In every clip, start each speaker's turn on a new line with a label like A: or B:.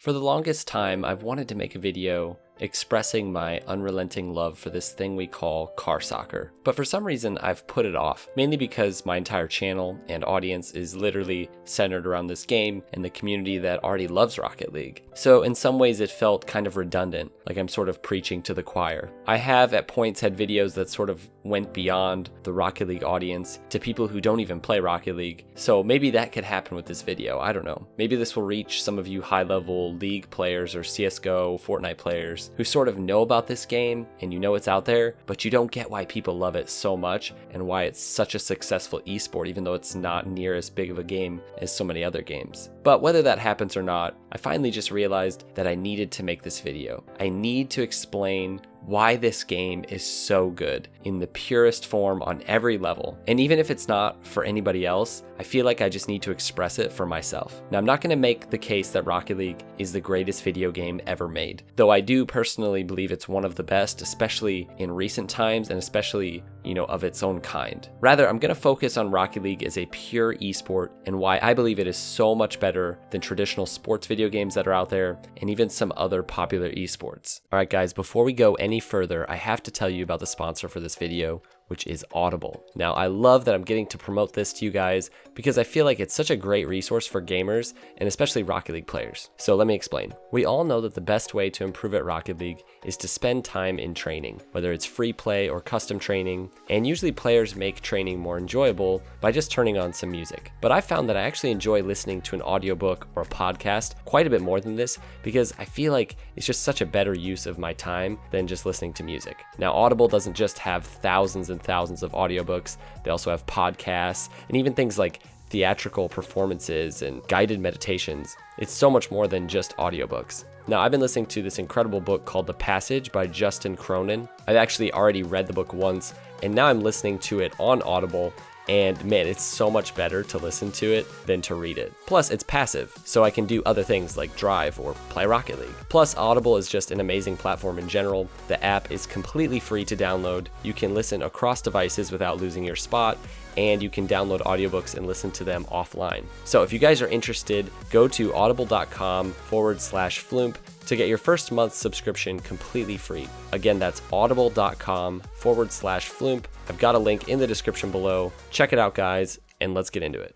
A: For the longest time, I've wanted to make a video expressing my unrelenting love for this thing we call car soccer. But for some reason, I've put it off, mainly because my entire channel and audience is literally centered around this game and the community that already loves Rocket League. So in some ways, it felt kind of redundant, like I'm sort of preaching to the choir. I have at points had videos that sort of went beyond the Rocket League audience to people who don't even play Rocket League. So maybe that could happen with this video, I don't know. Maybe this will reach some of you high-level League players or CSGO, Fortnite players who sort of know about this game and you know it's out there, but you don't get why people love it so much and why it's such a successful esport, even though it's not near as big of a game as so many other games. But whether that happens or not, I finally just realized that I needed to make this video. I need to explain why this game is so good in the purest form on every level. And even if it's not for anybody else, I feel like I just need to express it for myself. Now, I'm not going to make the case that Rocket League is the greatest video game ever made, though I do personally believe it's one of the best, especially in recent times and especially, of its own kind. Rather, I'm going to focus on Rocket League as a pure esport and why I believe it is so much better than traditional sports video games that are out there and even some other popular esports. All right, guys, before we go any further, I have to tell you about the sponsor for this video, which is Audible. Now, I love that I'm getting to promote this to you guys because I feel like it's such a great resource for gamers and especially Rocket League players. So let me explain. We all know that the best way to improve at Rocket League is to spend time in training, whether it's free play or custom training, and usually players make training more enjoyable by just turning on some music. But I found that I actually enjoy listening to an audiobook or a podcast quite a bit more than this because I feel like it's just such a better use of my time than just listening to music. Now, Audible doesn't just have thousands and thousands of audiobooks. They also have podcasts and even things like theatrical performances and guided meditations. It's so much more than just audiobooks. Now, I've been listening to this incredible book called The Passage by Justin Cronin. I've actually already read the book once, and now I'm listening to it on Audible. And man, it's so much better to listen to it than to read it. Plus, it's passive, so I can do other things like drive or play Rocket League. Plus, Audible is just an amazing platform in general. The app is completely free to download. You can listen across devices without losing your spot, and you can download audiobooks and listen to them offline. So if you guys are interested, go to audible.com/FLuuMP to get your first month subscription completely free. Again, that's audible.com/FLuuMP. I've got a link in the description below. Check it out, guys, and let's get into it.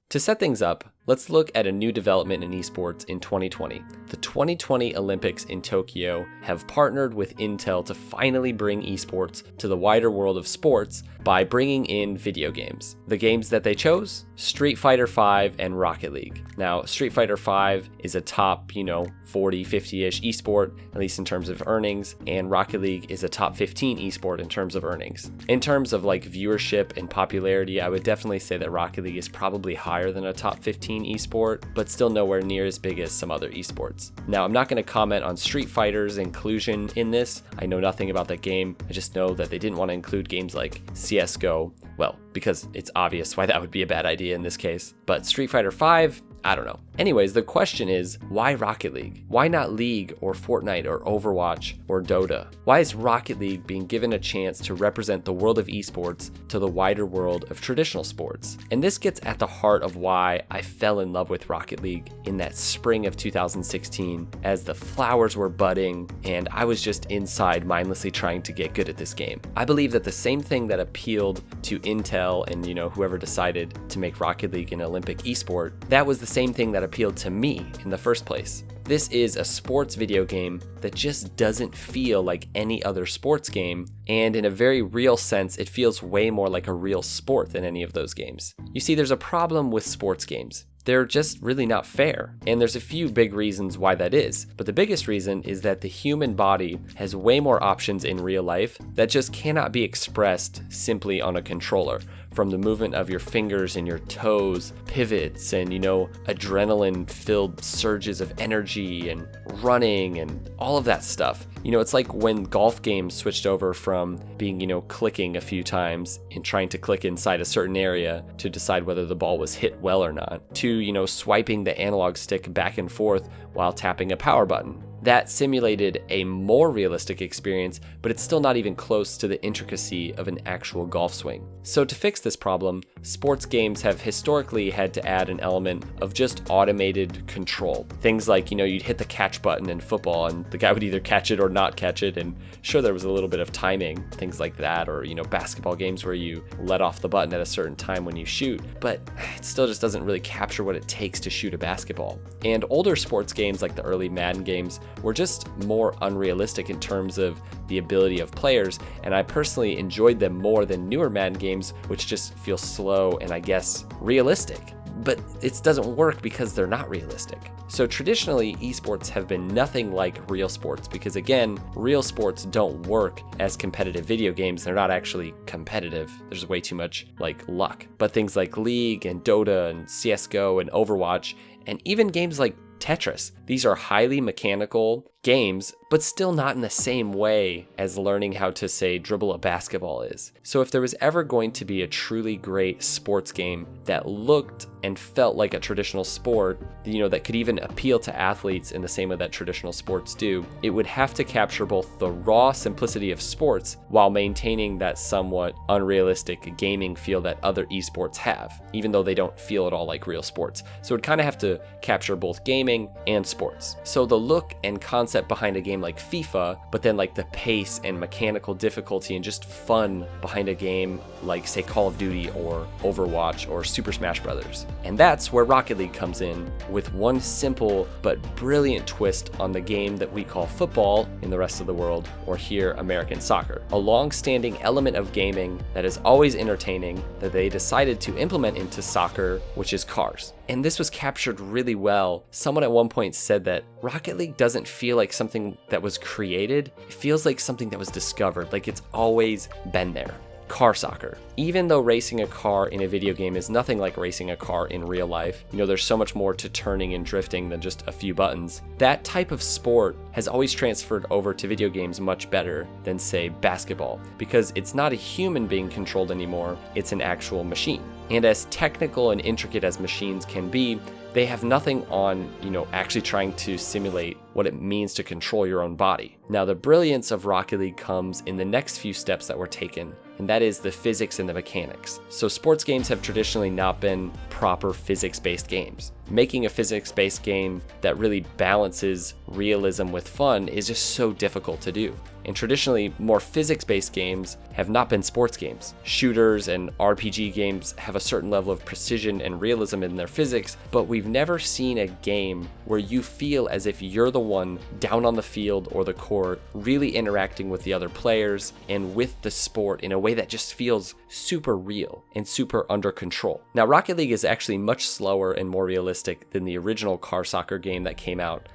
A: To set things up, let's look at a new development in esports in 2020. The 2020 Olympics in Tokyo have partnered with Intel to finally bring esports to the wider world of sports by bringing in video games. The games that they chose? Street Fighter V and Rocket League. Now, Street Fighter V is a top, 40, 50-ish esport, at least in terms of earnings, and Rocket League is a top 15 esport in terms of earnings. In terms of viewership and popularity, I would definitely say that Rocket League is probably higher than a top 15 esport, but still nowhere near as big as some other esports. Now, I'm not going to comment on Street Fighter's inclusion in this. I know nothing about that game. I just know that they didn't want to include games like CSGO, well, because it's obvious why that would be a bad idea in this case. But Street Fighter V, I don't know. Anyways, the question is, why Rocket League? Why not League or Fortnite or Overwatch or Dota? Why is Rocket League being given a chance to represent the world of esports to the wider world of traditional sports? And this gets at the heart of why I fell in love with Rocket League in that spring of 2016 as the flowers were budding and I was just inside mindlessly trying to get good at this game. I believe that the same thing that appealed to Intel and whoever decided to make Rocket League an Olympic esport, that was the same thing that appealed to me in the first place. This is a sports video game that just doesn't feel like any other sports game, and in a very real sense, it feels way more like a real sport than any of those games. You see, there's a problem with sports games. They're just really not fair, and there's a few big reasons why that is, but the biggest reason is that the human body has way more options in real life that just cannot be expressed simply on a controller. From the movement of your fingers and your toes, pivots, and adrenaline-filled surges of energy and running and all of that stuff. It's like when golf games switched over from being, clicking a few times and trying to click inside a certain area to decide whether the ball was hit well or not, to, swiping the analog stick back and forth while tapping a power button. That simulated a more realistic experience, but it's still not even close to the intricacy of an actual golf swing. So to fix this problem, sports games have historically had to add an element of just automated control. Things like, you'd hit the catch button in football and the guy would either catch it or not catch it, and sure, there was a little bit of timing, things like that, or basketball games where you let off the button at a certain time when you shoot, but it still just doesn't really capture what it takes to shoot a basketball. And older sports games like the early Madden games were just more unrealistic in terms of the ability of players, and I personally enjoyed them more than newer Madden games, which just feel slow and I guess realistic. But it doesn't work because they're not realistic. So traditionally, esports have been nothing like real sports because, again, real sports don't work as competitive video games. They're not actually competitive. There's way too much luck. But things like League and Dota and CSGO and Overwatch, and even games like Tetris, these are highly mechanical games, but still not in the same way as learning how to, say, dribble a basketball is. So if there was ever going to be a truly great sports game that looked and felt like a traditional sport, that could even appeal to athletes in the same way that traditional sports do, it would have to capture both the raw simplicity of sports while maintaining that somewhat unrealistic gaming feel that other esports have, even though they don't feel at all like real sports. So it'd kind of have to capture both gaming and sports. So the look and concept behind a game like FIFA, but then the pace and mechanical difficulty and just fun behind a game like, say, Call of Duty or Overwatch or Super Smash Brothers. And that's where Rocket League comes in, with one simple but brilliant twist on the game that we call football in the rest of the world, or here American soccer. A long-standing element of gaming that is always entertaining that they decided to implement into soccer, which is cars. And this was captured really well. Someone at one point said that Rocket League doesn't feel like something that was created. It feels like something that was discovered, like it's always been there. Car soccer. Even though racing a car in a video game is nothing like racing a car in real life, there's so much more to turning and drifting than just a few buttons. That type of sport has always transferred over to video games much better than, say, basketball, because it's not a human being controlled anymore, it's an actual machine. And as technical and intricate as machines can be, they have nothing on, actually trying to simulate what it means to control your own body. Now, the brilliance of Rocket League comes in the next few steps that were taken, and that is the physics and the mechanics. So sports games have traditionally not been proper physics-based games. Making a physics-based game that really balances realism with fun is just so difficult to do. And traditionally, more physics-based games have not been sports games. Shooters and RPG games have a certain level of precision and realism in their physics, but we've never seen a game where you feel as if you're the one down on the field or the court, really interacting with the other players and with the sport in a way that just feels super real and super under control. Now, Rocket League is actually much slower and more realistic than the original car soccer game that came out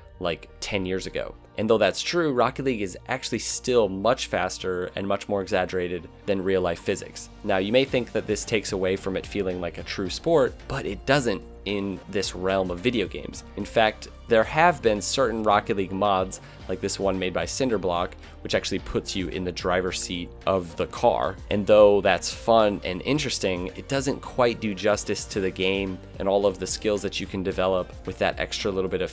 A: 10 years ago. And though that's true, Rocket League is actually still much faster and much more exaggerated than real life physics. Now, you may think that this takes away from it feeling like a true sport, but it doesn't in this realm of video games. In fact, there have been certain Rocket League mods, like this one made by Cinderblock, which actually puts you in the driver's seat of the car. And though that's fun and interesting, it doesn't quite do justice to the game and all of the skills that you can develop with that extra little bit of,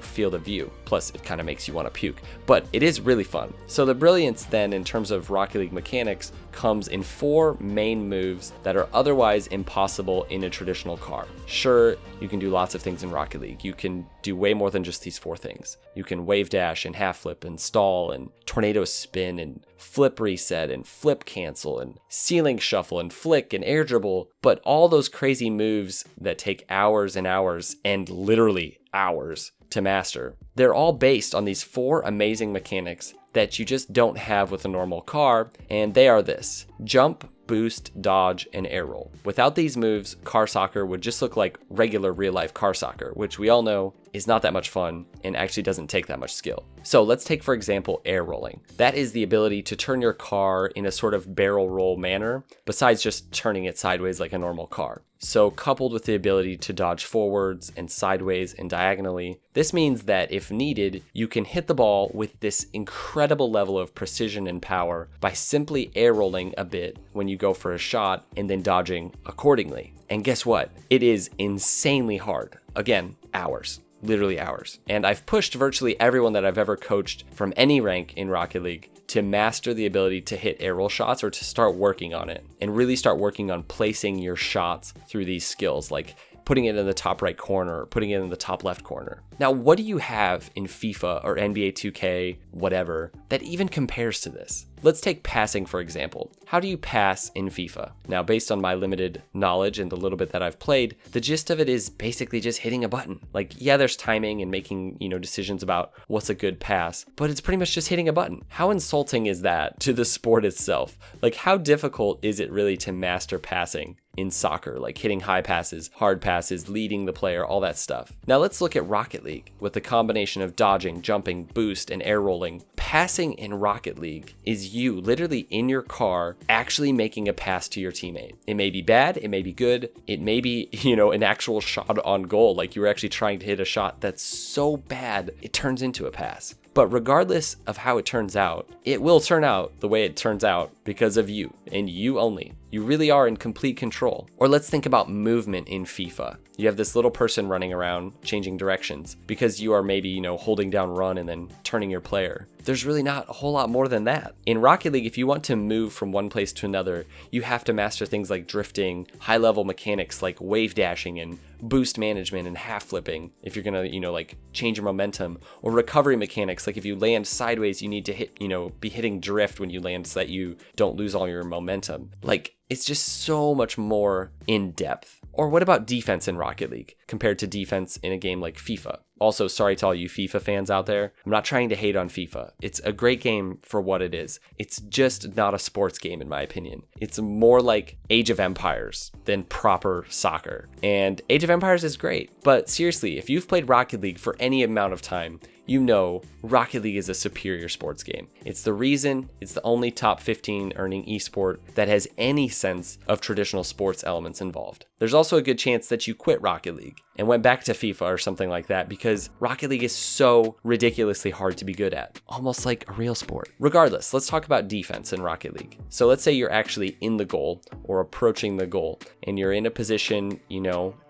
A: field of view. Plus, it kind of makes you want to puke. But it is really fun. So the brilliance then in terms of Rocket League mechanics comes in 4 main moves that are otherwise impossible in a traditional car. Sure, you can do lots of things in Rocket League. You can do way more than just these 4 things. You can wave dash and half flip and stall and tornado spin and flip reset and flip cancel and ceiling shuffle and flick and air dribble, but all those crazy moves that take hours and hours and literally hours to master, they're all based on these 4 amazing mechanics that you just don't have with a normal car, and they are this: jump, boost, dodge, and air roll. Without these moves, car soccer would just look like regular real-life car soccer, which we all know is not that much fun and actually doesn't take that much skill. So let's take, for example, air rolling. That is the ability to turn your car in a sort of barrel roll manner, besides just turning it sideways like a normal car. So coupled with the ability to dodge forwards and sideways and diagonally, this means that if needed, you can hit the ball with this incredible level of precision and power by simply air rolling a bit when you go for a shot and then dodging accordingly. And guess what? It is insanely hard. Again, hours. literally hours. And I've pushed virtually everyone that I've ever coached from any rank in Rocket League to master the ability to hit air roll shots, or to start working on it and really start working on placing your shots through these skills, like putting it in the top right corner, or putting it in the top left corner. Now, what do you have in FIFA or NBA 2K, whatever, that even compares to this? Let's take passing, for example. How do you pass in FIFA? Now, based on my limited knowledge and the little bit that I've played, the gist of it is basically just hitting a button. Like, yeah, there's timing and making, decisions about what's a good pass, but it's pretty much just hitting a button. How insulting is that to the sport itself? Like, how difficult is it really to master passing in soccer, like hitting high passes, hard passes, leading the player, all that stuff? Now let's look at Rocket League. With the combination of dodging, jumping, boost, and air rolling, passing in Rocket League is you literally in your car actually making a pass to your teammate. It may be bad, it may be good, it may be, an actual shot on goal, like you were actually trying to hit a shot that's so bad it turns into a pass. But regardless of how it turns out, it will turn out the way it turns out because of you, and you only. You really are in complete control. Or let's think about movement in FIFA. You have this little person running around, changing directions, because you are maybe, holding down run and then turning your player. There's really not a whole lot more than that. In Rocket League, if you want to move from one place to another, you have to master things like drifting, high-level mechanics like wave dashing and boost management and half flipping if you're gonna, change your momentum, or recovery mechanics like if you land sideways, you need to hit, be hitting drift when you land so that you don't lose all your momentum. Like, it's just so much more in depth. Or what about defense in Rocket League compared to defense in a game like FIFA? Also, sorry to all you FIFA fans out there. I'm not trying to hate on FIFA. It's a great game for what it is. It's just not a sports game in my opinion. It's more like Age of Empires than proper soccer. And Age of Empires is great, but seriously, if you've played Rocket League for any amount of time, you know Rocket League is a superior sports game. It's the reason it's the only top 15 earning esport that has any sense of traditional sports elements involved. There's also a good chance that you quit Rocket League and went back to FIFA or something like that because Rocket League is so ridiculously hard to be good at, almost like a real sport. Regardless, let's talk about defense in Rocket League. So let's say you're actually in the goal or approaching the goal and you're in a position,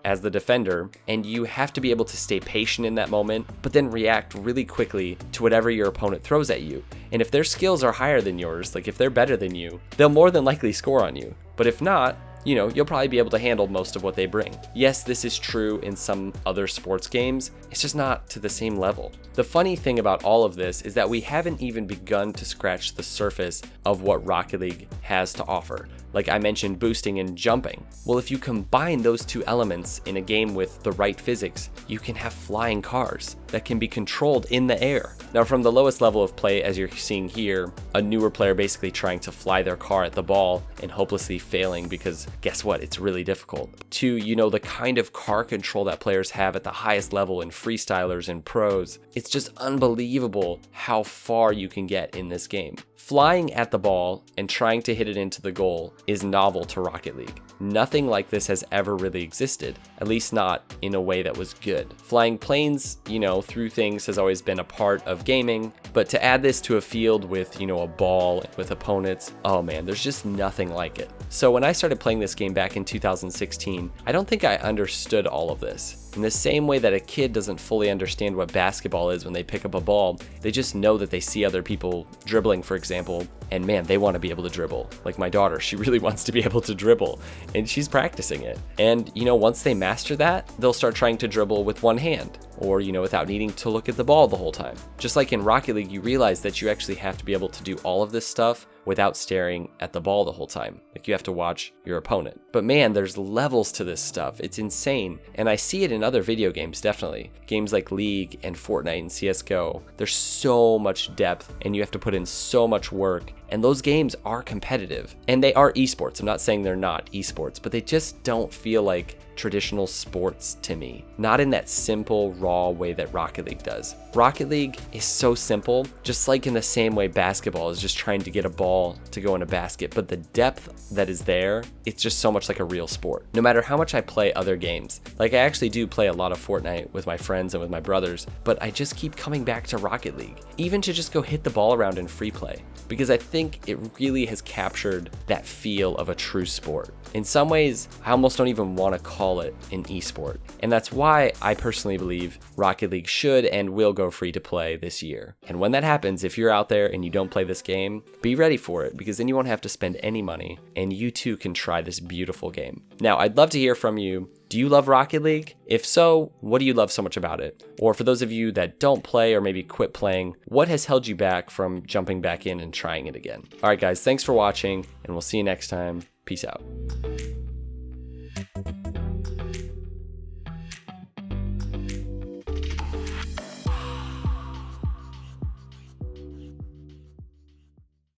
A: as the defender, and you have to be able to stay patient in that moment, but then react really quickly to whatever your opponent throws at you. And if their skills are higher than yours, like if they're better than you, they'll more than likely score on you. But if not, you'll probably be able to handle most of what they bring. Yes, this is true in some other sports games. It's just not to the same level. The funny thing about all of this is that we haven't even begun to scratch the surface of what Rocket League has to offer. Like I mentioned, boosting and jumping. Well, if you combine those two elements in a game with the right physics, you can have flying cars that can be controlled in the air. Now, from the lowest level of play, as you're seeing here, a newer player basically trying to fly their car at the ball and hopelessly failing because guess what? It's really difficult. To, the kind of car control that players have at the highest level in freestylers and pros. It's just unbelievable how far you can get in this game. Flying at the ball and trying to hit it into the goal is novel to Rocket League. Nothing like this has ever really existed, at least not in a way that was good. Flying planes, through things has always been a part of gaming, but to add this to a field with, a ball with opponents, oh man, there's just nothing like it. So when I started playing this game back in 2016, I don't think I understood all of this. In the same way that a kid doesn't fully understand what basketball is when they pick up a ball, they just know that they see other people dribbling, for example, and man, they want to be able to dribble. Like my daughter, she really wants to be able to dribble, and she's practicing it. And, once they master that, they'll start trying to dribble with one hand, or, without needing to look at the ball the whole time. Just like in Rocket League, you realize that you actually have to be able to do all of this stuff without staring at the ball the whole time. Like you have to watch your opponent. But man, there's levels to this stuff. It's insane. And I see it in other video games, definitely. Games like League and Fortnite and CSGO. There's so much depth and you have to put in so much work. And those games are competitive. And they are esports. I'm not saying they're not esports, but they just don't feel like traditional sports to me. Not in that simple, raw way that Rocket League does. Rocket League is so simple, just like in the same way basketball is just trying to get a ball ball to go in a basket, but the depth that is there, it's just so much like a real sport. No matter how much I play other games, like I actually do play a lot of Fortnite with my friends and with my brothers, but I just keep coming back to Rocket League, even to just go hit the ball around in free play, because I think it really has captured that feel of a true sport. In some ways, I almost don't even want to call it an esport, and that's why I personally believe Rocket League should and will go free to play this year. And when that happens, if you're out there and you don't play this game, be ready for it, because then you won't have to spend any money and you too can try this beautiful game. Now, I'd love to hear from you. Do you love Rocket League? If so, what do you love so much about it? Or for those of you that don't play or maybe quit playing, what has held you back from jumping back in and trying it again? All right, guys, thanks for watching, and we'll see you next time. Peace out.